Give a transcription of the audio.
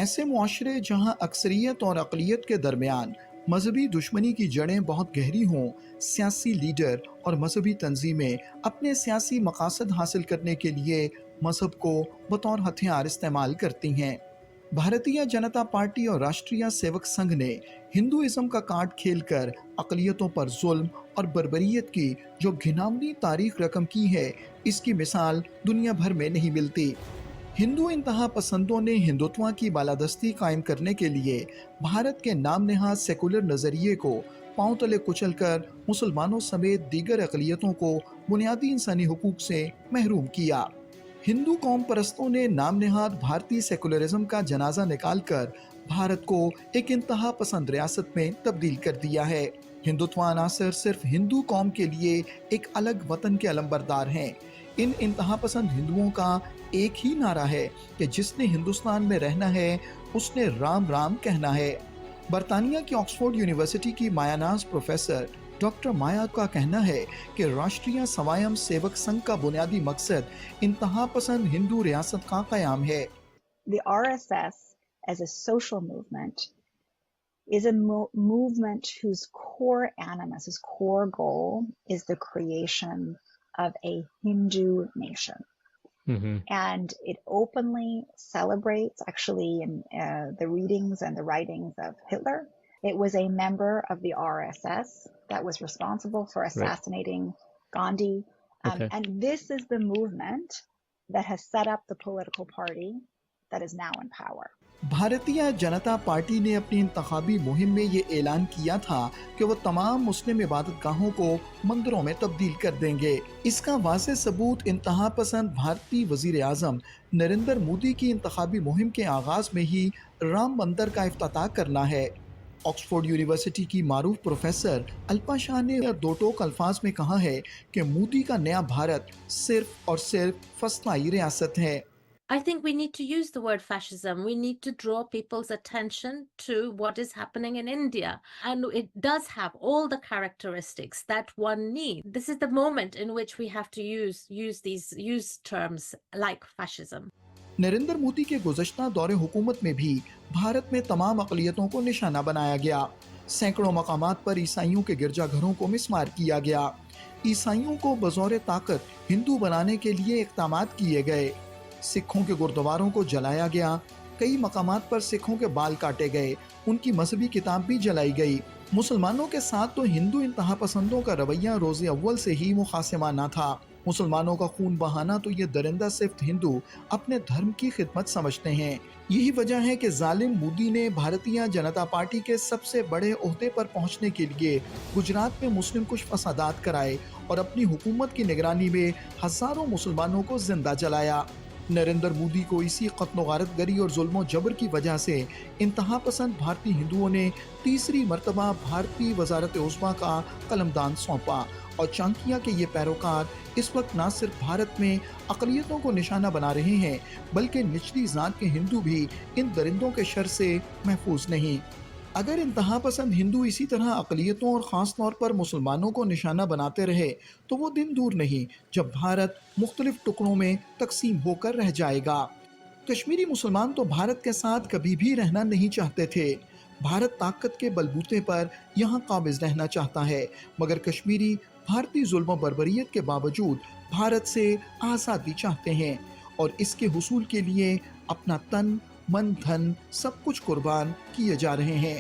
ایسے معاشرے جہاں اکثریت اور اقلیت کے درمیان مذہبی دشمنی کی جڑیں بہت گہری ہوں، سیاسی لیڈر اور مذہبی تنظیمیں اپنے سیاسی مقاصد حاصل کرنے کے لیے مذہب کو بطور ہتھیار استعمال کرتی ہیں۔ بھارتیہ جنتا پارٹی اور راشٹریہ سیوک سنگھ نے ہندوازم کا کارڈ کھیل کر اقلیتوں پر ظلم اور بربریت کی جو گھناؤنی تاریخ رقم کی ہے، اس کی مثال دنیا بھر میں نہیں ملتی۔ ہندو انتہا پسندوں نے ہندوتوا کی بالادستی قائم کرنے کے لیے بھارت کے نام نہاد سیکولر نظریے کو پاؤں تلے کچل کر مسلمانوں سمیت دیگر اقلیتوں کو بنیادی انسانی حقوق سے محروم کیا۔ ہندو قوم پرستوں نے نام نہاد بھارتی سیکولرزم کا جنازہ نکال کر بھارت کو ایک انتہا پسند ریاست میں تبدیل کر دیا ہے۔ ہندوتوا عناصر صرف ہندو قوم کے لیے ایک الگ وطن کے علمبردار ہیں۔ ان انتہا پسند ہندوؤں کا ایک ہی نعرہ ہے کہ جس نے ہندوستان میں رہنا ہے اس نے رام رام کہنا ہے۔ برطانیہ کی آکسفورڈ یونیورسٹی کی مایاناز پروفیسر ڈاکٹر مایا کا کہنا ہے کہ راشٹریہ سوائم سیوک سنگھ کا بنیادی مقصد انتہا پسند ہندو ریاست کا قیام ہے۔ The RSS as a social movement is a movement whose core animus, whose core goal is the creation of a Hindu nation. And it openly celebrates, actually, in the readings and the writings of Hitler. It was a member of the RSS that was responsible for assassinating Gandhi. And this is the movement that has set up the political party that is now in power. Bharatiya Janata party نے اپنی انتخابی مہم میں یہ اعلان کیا تھا کہ وہ تمام مسلم عبادت گاہوں کو مندروں میں تبدیل کر دیں گے۔ اس کا واضح ثبوت انتہا پسند بھارتی وزیر اعظم نریندر مودی کی انتخابی مہم کے آغاز میں ہی رام مندر کا افتتاح کرنا ہے۔ آکسفورڈ یونیورسٹی کی معروف پروفیسر الپا شاہ نے دو ٹوک الفاظ میں کہا ہے کہ مودی کا نیا بھارت صرف اور صرف فسطائی ریاست ہے۔ I think we need to use the word fascism. We need to draw people's attention to what is happening in India. And it does have all the characteristics that one needs. This is the moment in which we have to use terms like fascism. Narendra Modi کے گزشتہ دور حکومت میں بھی بھارت میں تمام اقلیتوں کو نشانہ بنایا گیا۔ سینکڑوں مقامات پر عیسائیوں کے گرجا گھروں کو مسمار کیا گیا۔ عیسائیوں کو بزور طاقت ہندو بنانے کے لیے اقدامات کیے گئے۔ سکھوں کے گردواروں کو جلایا گیا۔ کئی مقامات پر سکھوں کے بال کاٹے گئے، ان کی مذہبی کتاب بھی جلائی گئی۔ مسلمانوں کے ساتھ تو ہندو انتہا پسندوں کا رویہ روز اول سے ہی مخاصمانہ تھا۔ مسلمانوں کا خون بہانا تو یہ درندہ صفت ہندو اپنے دھرم کی خدمت سمجھتے ہیں۔ یہی وجہ ہے کہ ظالم مودی نے بھارتیہ جنتا پارٹی کے سب سے بڑے عہدے پر پہنچنے کے لیے گجرات میں مسلم کش فسادات کرائے اور اپنی حکومت کی نگرانی میں ہزاروں مسلمانوں کو زندہ جلایا۔ نریندر مودی کو اسی قتل و غارت گری اور ظلم و جبر کی وجہ سے انتہا پسند بھارتی ہندوؤں نے تیسری مرتبہ بھارتی وزارت عظمیٰ کا قلمدان سونپا، اور چانکیہ کے یہ پیروکار اس وقت نہ صرف بھارت میں اقلیتوں کو نشانہ بنا رہے ہیں بلکہ نچلی ذات کے ہندو بھی ان درندوں کے شر سے محفوظ نہیں۔ اگر انتہا پسند ہندو اسی طرح اقلیتوں اور خاص طور پر مسلمانوں کو نشانہ بناتے رہے تو وہ دن دور نہیں جب بھارت مختلف ٹکڑوں میں تقسیم ہو کر رہ جائے گا۔ کشمیری مسلمان تو بھارت کے ساتھ کبھی بھی رہنا نہیں چاہتے تھے۔ بھارت طاقت کے بلبوتے پر یہاں قابض رہنا چاہتا ہے، مگر کشمیری بھارتی ظلم و بربریت کے باوجود بھارت سے آزادی چاہتے ہیں اور اس کے حصول کے لیے اپنا تن من دھن سب کچھ قربان کیے جا رہے ہیں۔